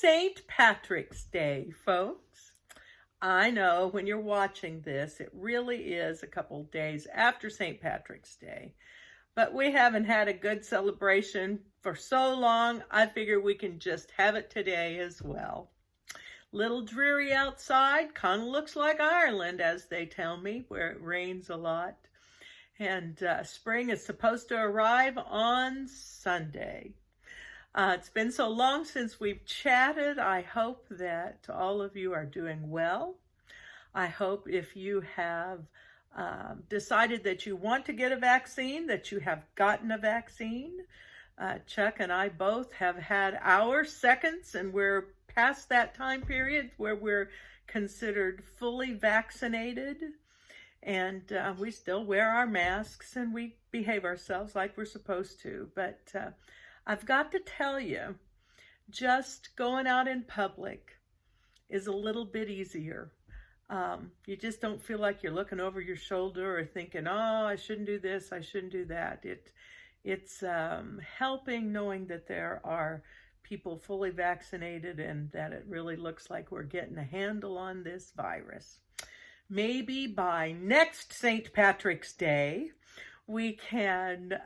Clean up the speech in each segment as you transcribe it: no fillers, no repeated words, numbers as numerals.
St. Patrick's Day, folks. I know when you're watching this, it really is a couple days after St. Patrick's Day. But we haven't had a good celebration for so long, I figure we can just have it today as well. Little dreary outside, kind of looks like Ireland, as they tell me, where it rains a lot. And spring is supposed to arrive on Sunday. It's been so long since we've chatted. I hope that all of you are doing well. I hope if you have decided that you want to get a vaccine, that you have gotten a vaccine. Chuck and I both have had our seconds, and we're past that time period where we're considered fully vaccinated. And we still wear our masks and we behave ourselves like we're supposed to. But I've got to tell you, just going out in public is a little bit easier. You just don't feel like you're looking over your shoulder or thinking, oh, I shouldn't do this, I shouldn't do that. It's helping knowing that there are people fully vaccinated and that it really looks like we're getting a handle on this virus. Maybe by next St. Patrick's Day, we can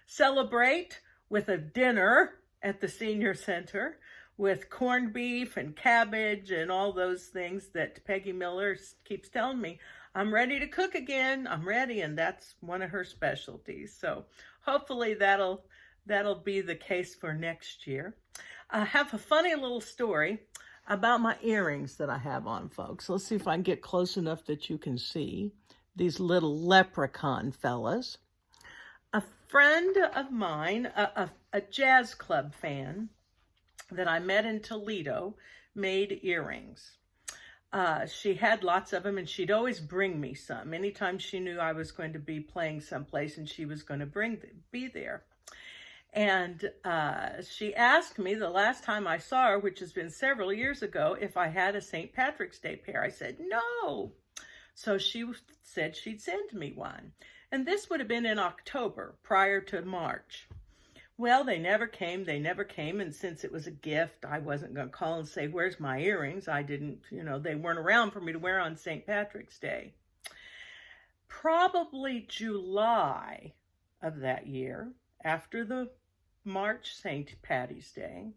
celebrate with a dinner at the senior center with corned beef and cabbage and all those things that Peggy Miller keeps telling me. I'm ready to cook again. I'm ready, and that's one of her specialties. So hopefully that'll be the case for next year. I have a funny little story about my earrings that I have on, folks. Let's see if I can get close enough that you can see these little leprechaun fellas. A friend of mine, a jazz club fan that I met in Toledo, made earrings. She had lots of them, and she'd always bring me some. Anytime she knew I was going to be playing someplace and she was going to be there. And she asked me the last time I saw her, which has been several years ago, if I had a St. Patrick's Day pair. I said, no. So she said she'd send me one. And this would have been in October, prior to March. Well, they never came. And since it was a gift, I wasn't going to call and say, where's my earrings? I didn't, they weren't around for me to wear on St. Patrick's Day. Probably July of that year, after the March St. Patty's Day,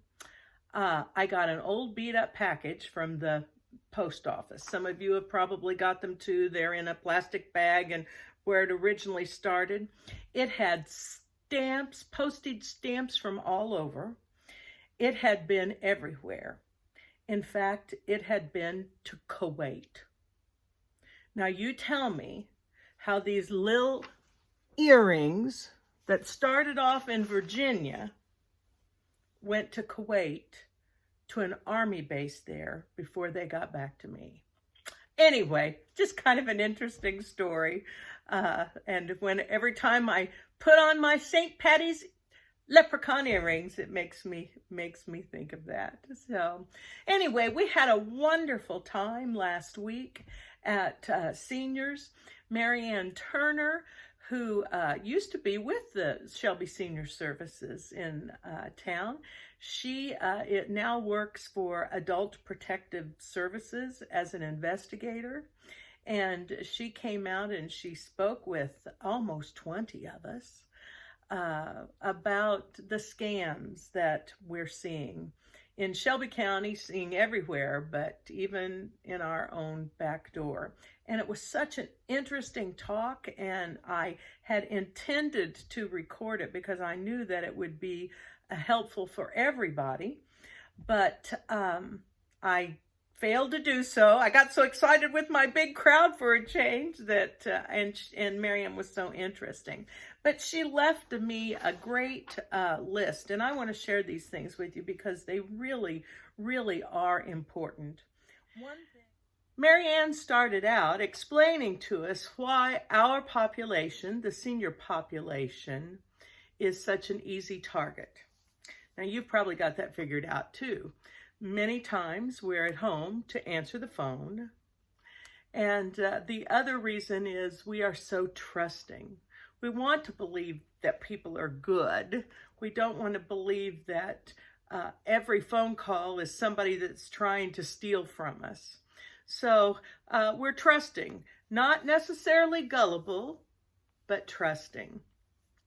I got an old beat up package from the post office. Some of you have probably got them too. They're in a plastic bag, and where it originally started, it had stamps, postage stamps from all over. It had been everywhere. In fact, it had been to Kuwait. Now you tell me how these little earrings that started off in Virginia went to Kuwait, to an army base there, before they got back to me. Anyway, just kind of an interesting story. And every time I put on my St. Patty's leprechaun earrings, it makes me think of that. So anyway, we had a wonderful time last week at Seniors. Marianne Turner, who used to be with the Shelby Senior Services in town. She now works for Adult Protective Services as an investigator. And she came out and she spoke with almost 20 of us about the scams that we're seeing in Shelby County, seeing everywhere, but even in our own back door. And it was such an interesting talk, and I had intended to record it because I knew that it would be helpful for everybody, but I failed to do so. I got so excited with my big crowd for a change that, and Miriam was so interesting. But she left me a great list, and I want to share these things with you because they really, really are important. One thing, Marianne started out explaining to us why our population, the senior population, is such an easy target. Now, you've probably got that figured out too. Many times we're at home to answer the phone. And the other reason is we are so trusting. We want to believe that people are good. We don't want to believe that every phone call is somebody that's trying to steal from us. So we're trusting, not necessarily gullible, but trusting.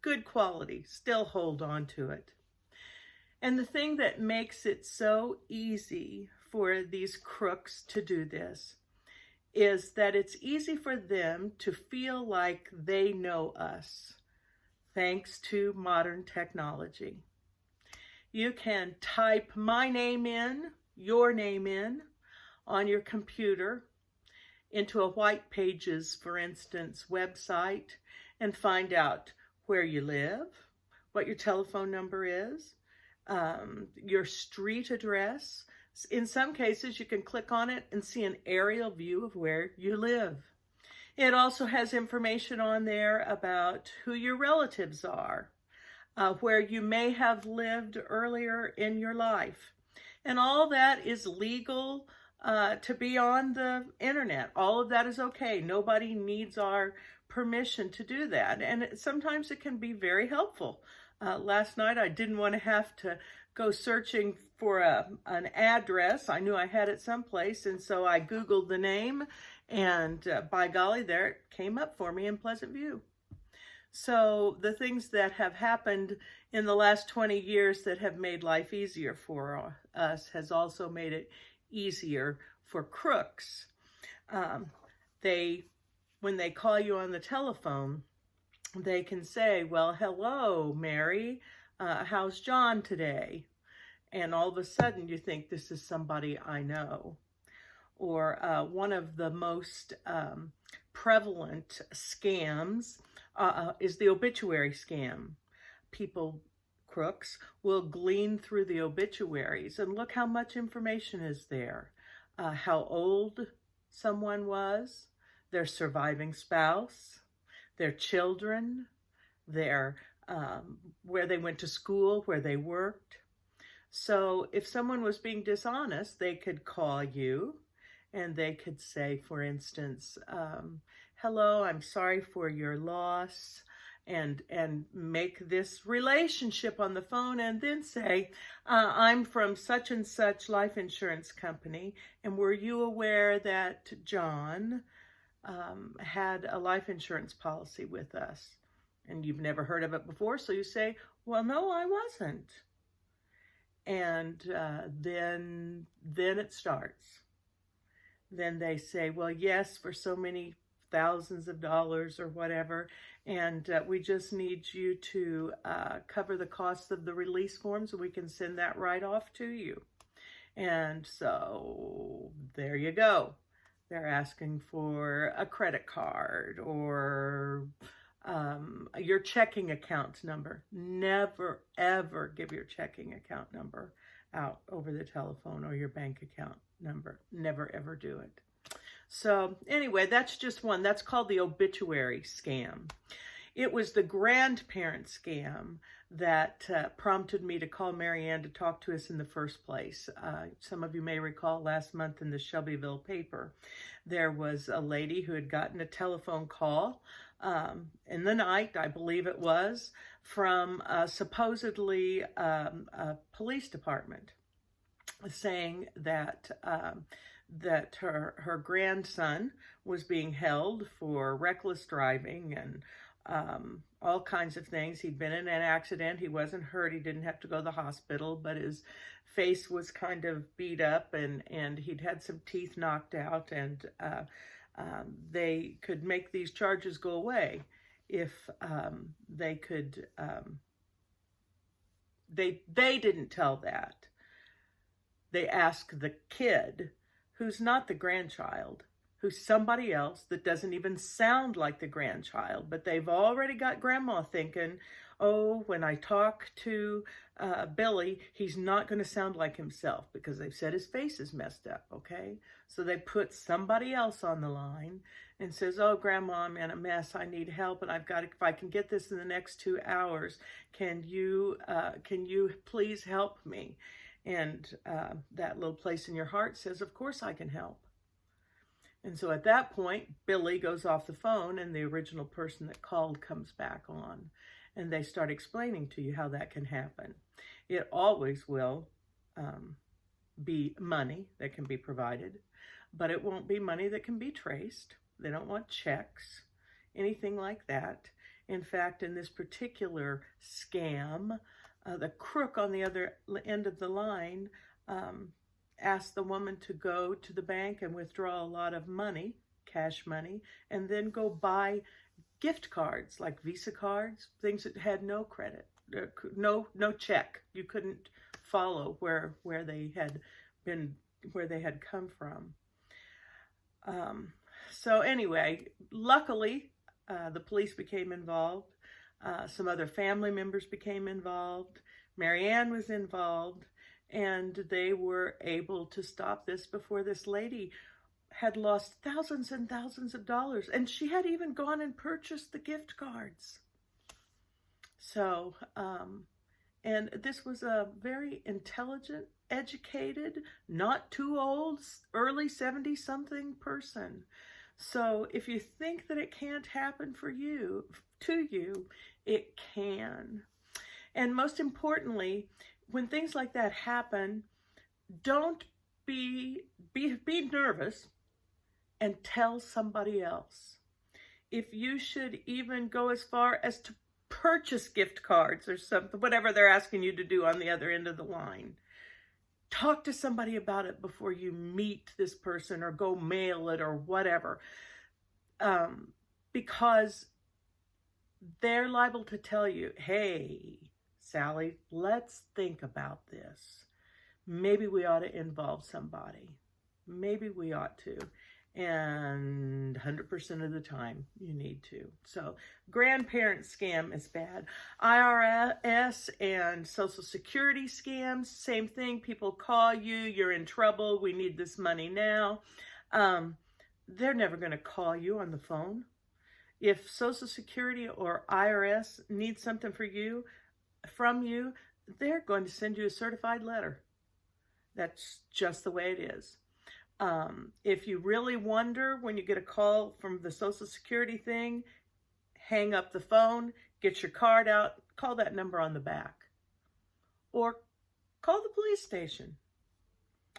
Good quality, still hold on to it. And the thing that makes it so easy for these crooks to do this is that it's easy for them to feel like they know us, thanks to modern technology. You can type my name in, your name in, on your computer into a white pages, for instance, website, and find out where you live, what your telephone number is, your street address. In some cases, you can click on it and see an aerial view of where you live. It also has information on there about who your relatives are, where you may have lived earlier in your life. And all that is legal to be on the internet. All of that is okay. Nobody needs our permission to do that. And sometimes it can be very helpful. Last night I didn't want to have to go searching for an address. I knew I had it someplace, and so I Googled the name, and by golly, there it came up for me in Pleasant View. So the things that have happened in the last 20 years that have made life easier for us has also made it easier for crooks. When they call you on the telephone, they can say, well, hello, Mary, how's John today? And all of a sudden you think this is somebody I know. Or one of the most prevalent scams is the obituary scam. Crooks will glean through the obituaries and look how much information is there. How old someone was, their surviving spouse, their children, their where they went to school, where they worked. So if someone was being dishonest, they could call you and they could say, for instance, hello, I'm sorry for your loss, and make this relationship on the phone, and then say, I'm from such and such life insurance company, and were you aware that John had a life insurance policy with us? And you've never heard of it before, so you say, well, no, I wasn't. And then it starts. Then they say, well, yes, for so many thousands of dollars or whatever, and we just need you to cover the cost of the release forms, and we can send that right off to you. And so there you go. They're asking for a credit card or your checking account number. Never, ever give your checking account number out over the telephone, or your bank account number. Never, ever do it. So anyway, that's just one. That's called the obituary scam. It was the grandparent scam that prompted me to call Marianne to talk to us in the first place. Some of you may recall last month in the Shelbyville paper, there was a lady who had gotten a telephone call in the night, I believe it was, from supposedly a police department, saying that that her grandson was being held for reckless driving and all kinds of things. He'd been in an accident. He wasn't hurt. He didn't have to go to the hospital, but his face was kind of beat up, and he'd had some teeth knocked out, and they could make these charges go away if they could. They didn't tell that. They asked the kid, who's not the grandchild, who's somebody else that doesn't even sound like the grandchild, but they've already got grandma thinking, oh, when I talk to Billy, he's not going to sound like himself, because they've said his face is messed up, okay? So they put somebody else on the line and says, oh, grandma, I'm in a mess. I need help, and if I can get this in the next 2 hours, can you please help me? And that little place in your heart says, of course I can help. And so at that point, Billy goes off the phone, and the original person that called comes back on, and they start explaining to you how that can happen. It always will be money that can be provided, but it won't be money that can be traced. They don't want checks, anything like that. In fact, in this particular scam, the crook on the other end of the line asked the woman to go to the bank and withdraw a lot of money, cash money, and then go buy gift cards like Visa cards, things that had no credit, no check. You couldn't follow where they had been, where they had come from. So anyway, luckily, the police became involved. Some other family members became involved. Marianne was involved, and they were able to stop this before this lady had lost thousands and thousands of dollars. And she had even gone and purchased the gift cards. So, and this was a very intelligent, educated, not too old, early 70-something person. So if you think that it can't happen for you, to you, it can. And most importantly, when things like that happen, don't be nervous and tell somebody else. If you should even go as far as to purchase gift cards or something, whatever they're asking you to do on the other end of the line, talk to somebody about it before you meet this person or go mail it or whatever, because they're liable to tell you, hey, Sally, let's think about this. Maybe we ought to involve somebody. Maybe we ought to. And 100% of the time, you need to. So, grandparent scam is bad. IRS and Social Security scams, same thing. People call you, you're in trouble, we need this money now. They're never going to call you on the phone. If Social Security or IRS needs something from you, they're going to send you a certified letter. That's just the way it is. If you really wonder when you get a call from the Social Security thing, hang up the phone, get your card out, call that number on the back. Or call the police station.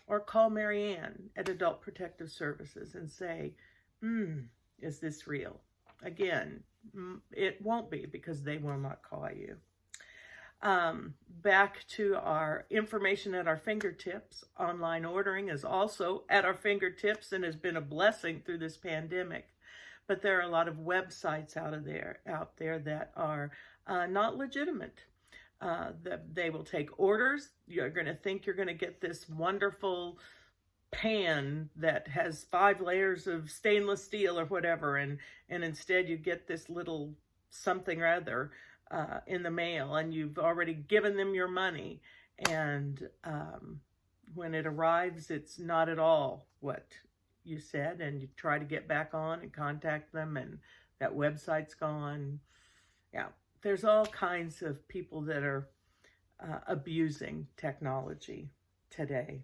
Or call Marianne at Adult Protective Services and say, is this real? Again, it won't be, because they will not call you. Back to our information at our fingertips. Online ordering is also at our fingertips and has been a blessing through this pandemic. But there are a lot of websites out there that are not legitimate. That they will take orders. You're going to think you're going to get this wonderful pan that has 5 layers of stainless steel or whatever, and instead you get this little something or other in the mail, and you've already given them your money, and when it arrives, it's not at all what you said, and you try to get back on and contact them, and that website's gone. Yeah, there's all kinds of people that are abusing technology today.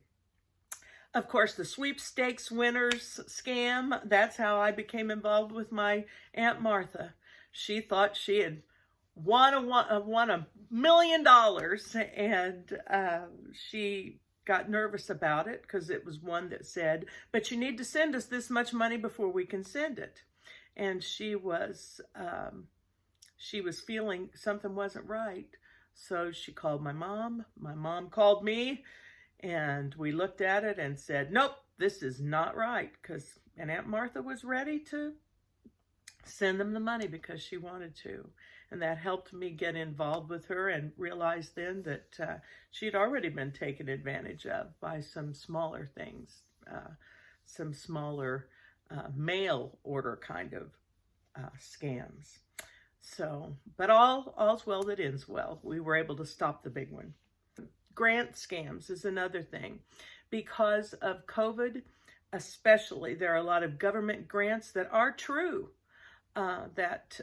Of course, the Sweepstakes winners scam, that's how I became involved with my Aunt Martha. She thought she had won $1 million, and she got nervous about it because it was one that said, but you need to send us this much money before we can send it. And she was feeling something wasn't right. So she called my mom. My mom called me, and we looked at it and said, nope, this is not right. And Aunt Martha was ready to send them the money because she wanted to. And that helped me get involved with her and realize then that she'd already been taken advantage of by some smaller things, some smaller mail order kind of scams. So, but all's well that ends well. We were able to stop the big one. Grant scams is another thing. Because of COVID, especially, there are a lot of government grants that are true, that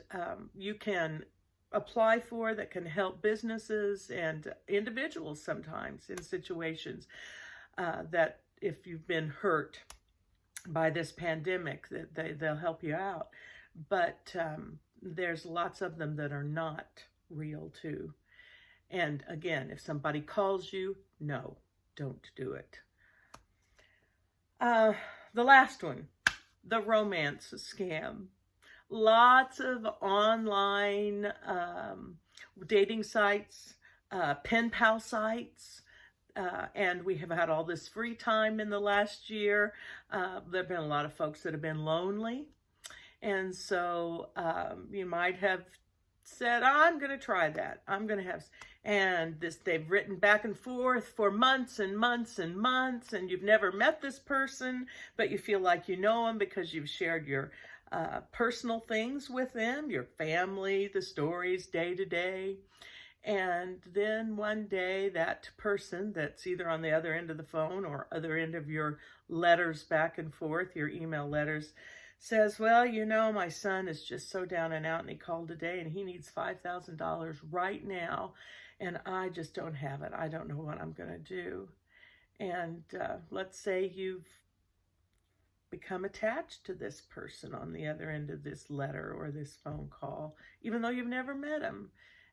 you can apply for, that can help businesses and individuals sometimes in situations that if you've been hurt by this pandemic, that they'll help you out. But there's lots of them that are not real too. And again, if somebody calls you, no, don't do it. The last one, the romance scam. Lots of online dating sites, pen pal sites, and we have had all this free time in the last year. There have been a lot of folks that have been lonely. And so you might have said, I'm going to try that. I'm going to have, and they've written back and forth for months and months and months, and you've never met this person, but you feel like you know them because you've shared your personal things with them, your family, the stories day to day. And then one day that person that's either on the other end of the phone or other end of your letters back and forth, your email letters, says, well, you know, my son is just so down and out and he called today and he needs $5,000 right now and I just don't have it. I don't know what I'm going to do. And let's say you've become attached to this person on the other end of this letter or this phone call, even though you've never met him.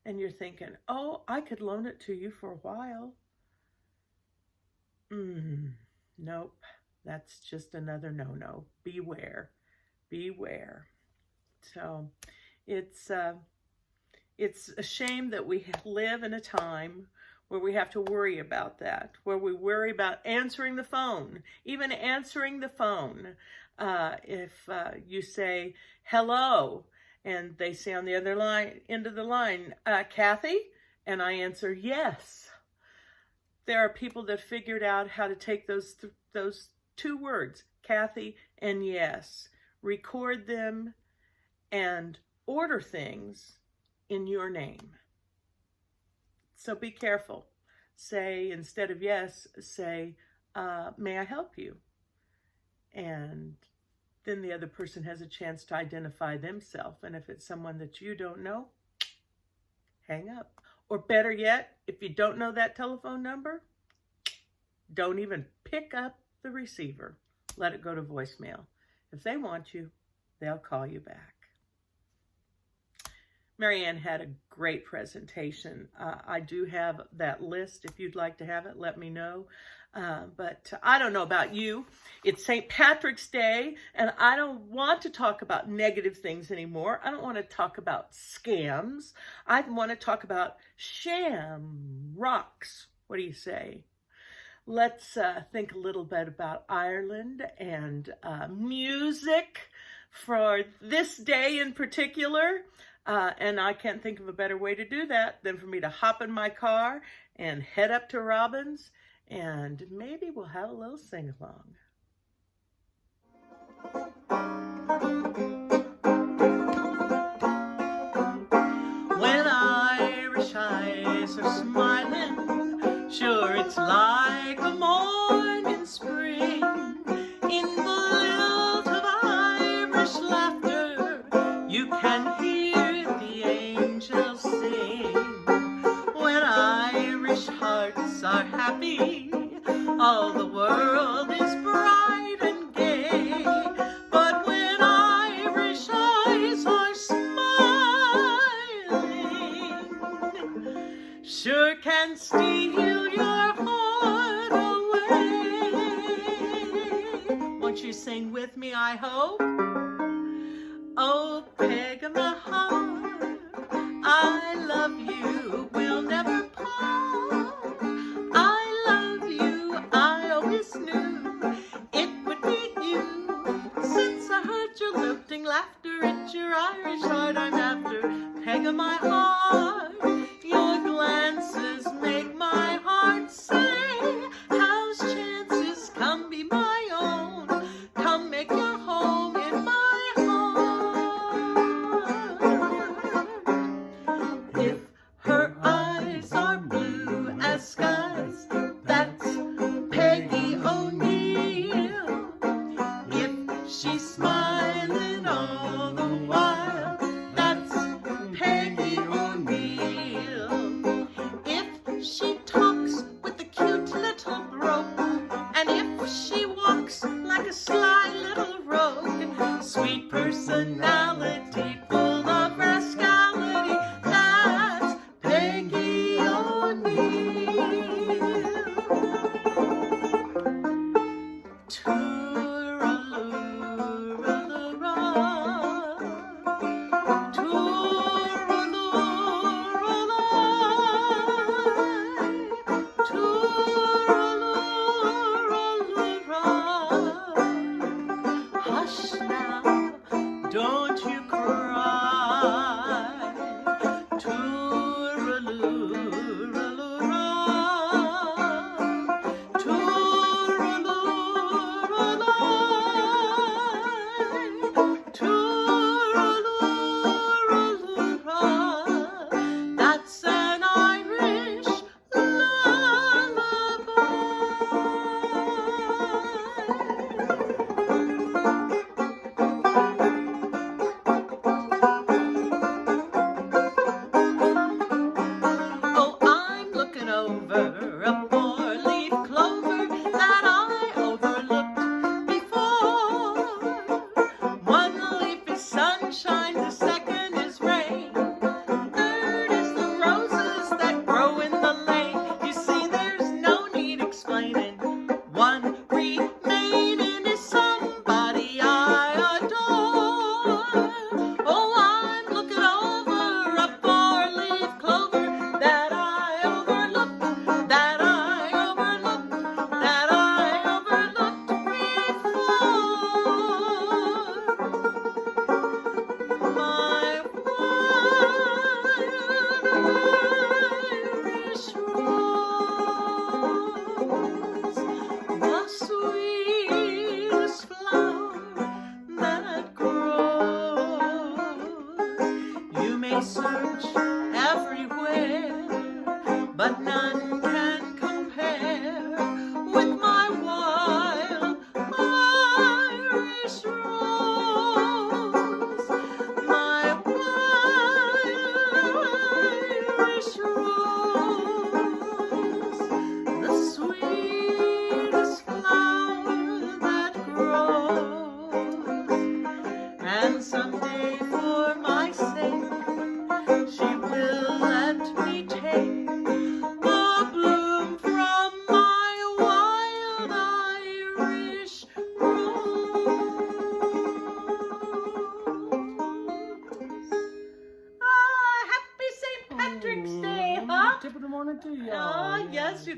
And you're thinking, oh, I could loan it to you for a while. Nope, that's just another no-no. Beware. Beware. So it's a shame that we live in a time where we have to worry about that, where we worry about answering the phone, even answering the phone. If you say, hello, and they say on the other end of the line, Kathy? And I answer, yes. There are people that figured out how to take those two words, Kathy and yes, record them, and order things in your name. So be careful. Say, instead of yes, say, may I help you? And then the other person has a chance to identify themselves. And if it's someone that you don't know, hang up. Or better yet, if you don't know that telephone number, don't even pick up the receiver. Let it go to voicemail. If they want you, they'll call you back. Marianne had a great presentation. I do have that list. If you'd like to have it, let me know. But I don't know about you. It's St. Patrick's Day, and I don't want to talk about negative things anymore. I don't want to talk about scams. I want to talk about Sham rocks. What do you say? Let's think a little bit about Ireland and music for this day in particular. And I can't think of a better way to do that than for me to hop in my car and head up to Robin's, and maybe we'll have a little sing-along. When Irish eyes are smiling, sure it's like a morning spring. In the lilt of Irish laughter, you can hear the angels sing. When Irish hearts are happy, all the world is bright and gay. But when Irish eyes are smiling, sure can steal your heart away. Won't you sing with me, I hope? Oh, peg of my heart, I love you, we'll never part. I love you, I always knew it would be you. Since I heard your lilting laughter, it's your Irish heart I'm after. Peg of my heart, your glances make my heart say, how's chances, come be my own, come make your home in my heart. If her eyes are blue as skies, that's Peggy O'Neill. If she's smiling all the while, that's Peggy O'Neill.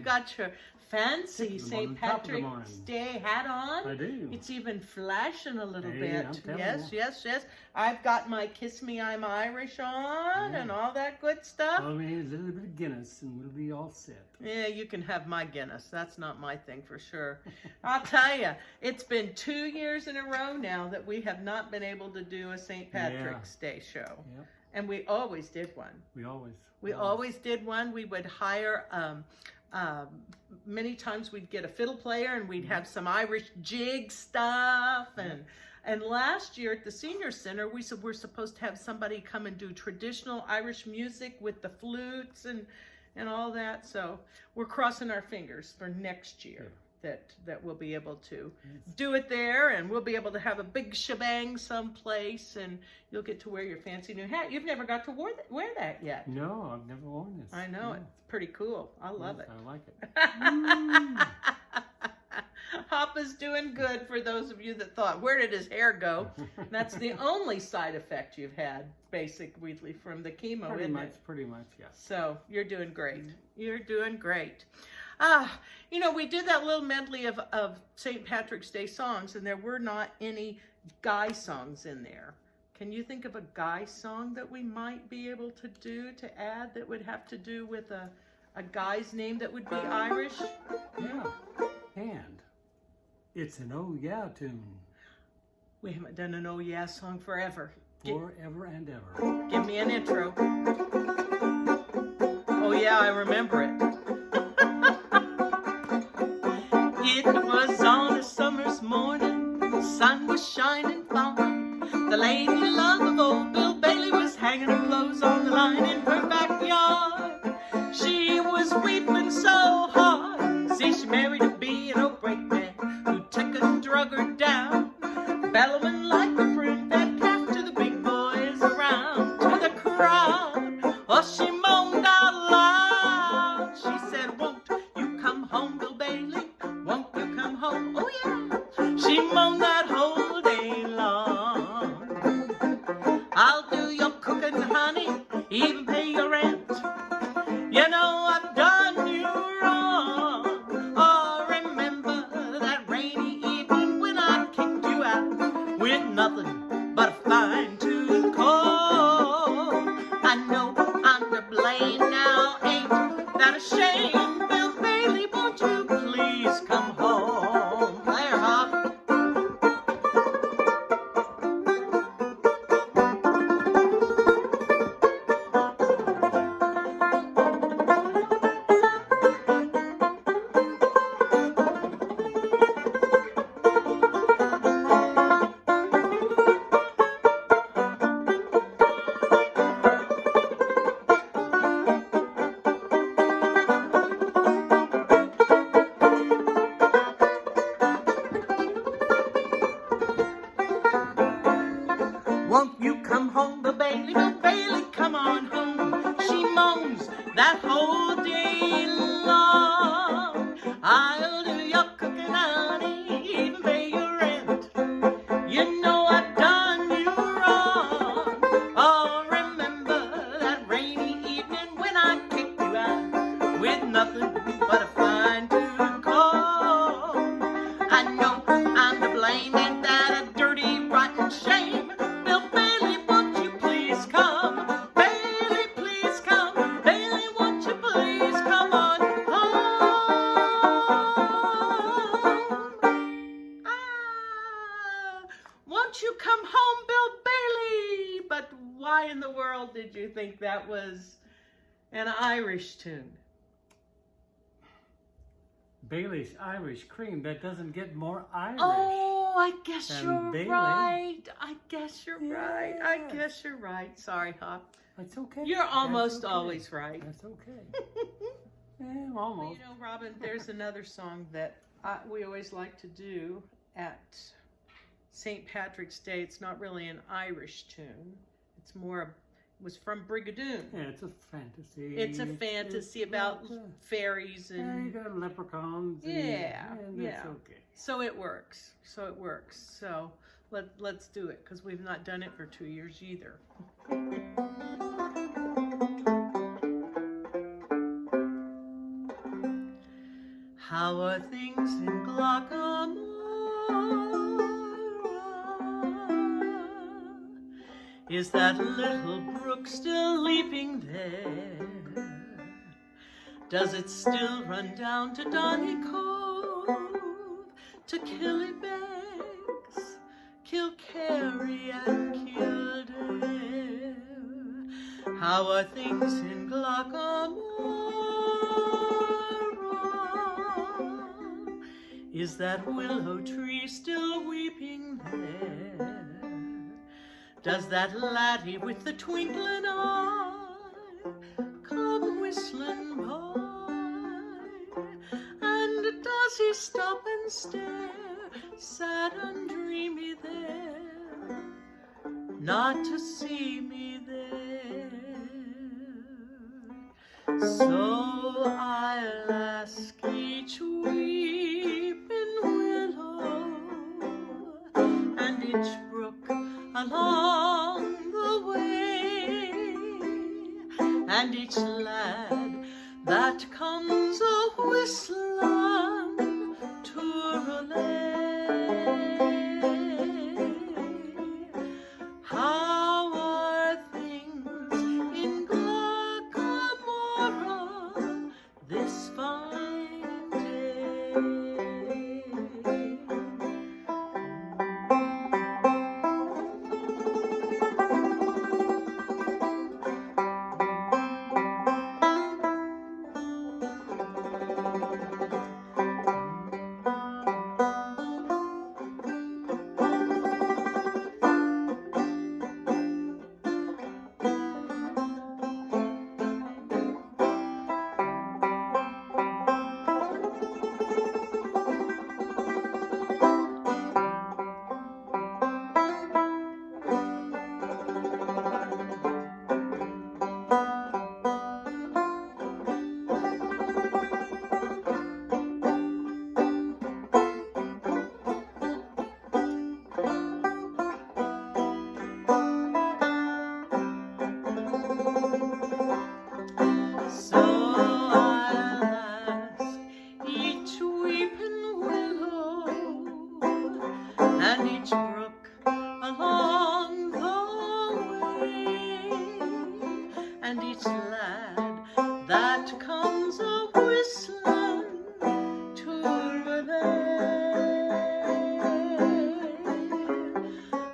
got your fancy St. Patrick's Day hat on. I do. It's even flashing a little bit. Yes, yes. I've got my Kiss Me I'm Irish on and all that good stuff. Well, maybe a little bit of Guinness and we'll be all set. Yeah, you can have my Guinness. That's not my thing for sure. I'll tell you, it's been 2 years in a row now that we have not been able to do a St. Patrick's Day show. Yep. And we always did one. We always did one. We would hire, many times we'd get a fiddle player and we'd have some Irish jig stuff. And last year at the Senior Center, we said we're supposed to have somebody come and do traditional Irish music with the flutes and all that. So we're crossing our fingers for next year. That we'll be able to do it there, and we'll be able to have a big shebang someplace, and you'll get to wear your fancy new hat. You've never got to wear that yet. No, I've never worn this. I know, it's pretty cool. I love it. I like it. Hoppa's doing good for those of you that thought, where did his hair go? That's the only side effect you've had, basically, from the chemo, Pretty much, yeah. So, you're doing great. You're doing great. You know, we did that little medley of St. Patrick's Day songs, and there were not any guy songs in there. Can you think of a guy song that we might be able to do to add that would have to do with a guy's name that would be Irish? Yeah, and it's an oh yeah tune. We haven't done an oh yeah song forever. Forever and ever. Give me an intro. Oh yeah, I remember it. It was on a summer's morning, the sun was shining fine. The lady love of old Bill Bailey was hanging her clothes on the line in her backyard. She was weeping so hard, see she married a B&O brakeman who took and drug her down, bellowing like a broom-fed calf to the big boys around, to the crowd. Oh, she moaned out loud. She said, won't you come home, Bill Bailey? Won't you come home? Oh yeah. She moaned that whole day long. I'll do your cooking, honey, even pay your rent. You know I've done you wrong. Oh, remember that rainy evening when I kicked you out with nothing but a fine tooth comb. I know I'm to blame now, ain't that a shame? Bill Bailey, won't you please come home? Claire Hop. Won't you come home, Bill Bailey? Bill Bailey, come on home. She moans that whole day long. I'll do your cooking, honey, even pay your rent. You know I've done you wrong. Oh, remember that rainy evening when I kicked you out with nothing but a fine tooth comb. I know I'm to blame, ain't that a dirty, rotten shame? Won't you come home, Bill Bailey? But why in the world did you think that was an Irish tune? Bailey's Irish cream, that doesn't get more Irish. Oh, I guess you're Bailey. right. I guess you're right. I guess you're right. Sorry, Hop. That's okay. You're almost always right. That's okay. Yeah, almost. You know, Robin, there's another song that we always like to do at St. Patrick's Day. It's not really an Irish tune. It's more, it was from Brigadoon. Yeah, it's a fantasy. It's a fantasy about fairies and... Yeah, you got leprechauns. And it's okay. So it works. So let's do it, because we've not done it for 2 years either. How are things in Glockamora? Is that little brook still leaping there? Does it still run down to Donny Cove, to Killybegs, Kilcarry and Kildare? How are things in Glockamora? Is that willow tree still weeping there? Does that laddie with the twinkling eye come whistling by? And does he stop and stare, sad and dreamy there, not to see me there? So I'll ask each weeping willow and each brook along the way, and each lad that comes a-whistling tourelay. How are things in Glockamora this fine day? And each brook along the way, and each lad that comes a-whistling tourelay.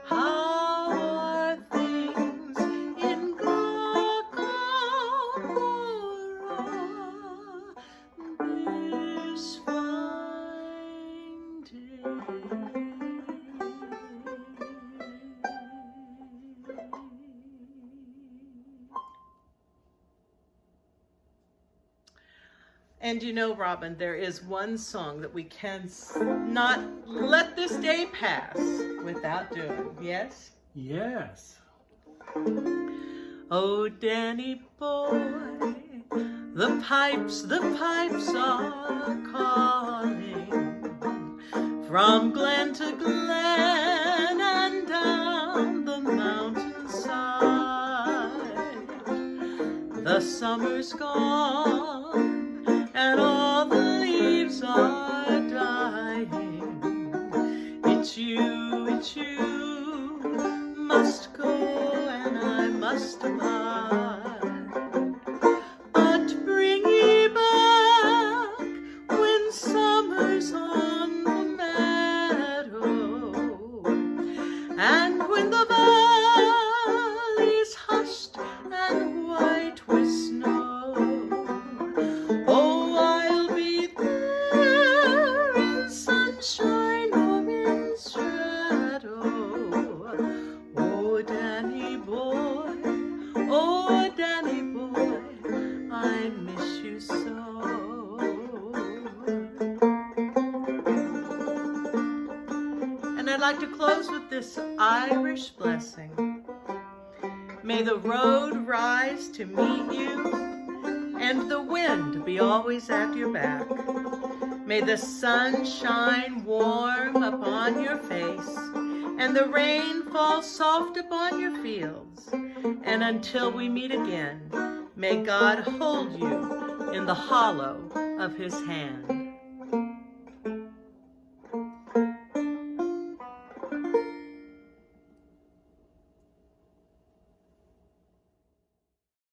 How are things in Glockamora this fine day? And you know, Robin, there is one song that we can not let this day pass without doing. Yes? Yes. Oh, Danny boy, the pipes are calling from glen to glen and down the mountainside. The summer's gone and all the leaves are dying. It's you must go and I must abide. But bring ye back when summer's on the meadow, and when the valley's hushed and white with snow. I'd like to close with this Irish blessing. May the road rise to meet you, and the wind be always at your back. May the sun shine warm upon your face, and the rain fall soft upon your fields. And until we meet again, may God hold you in the hollow of his hand.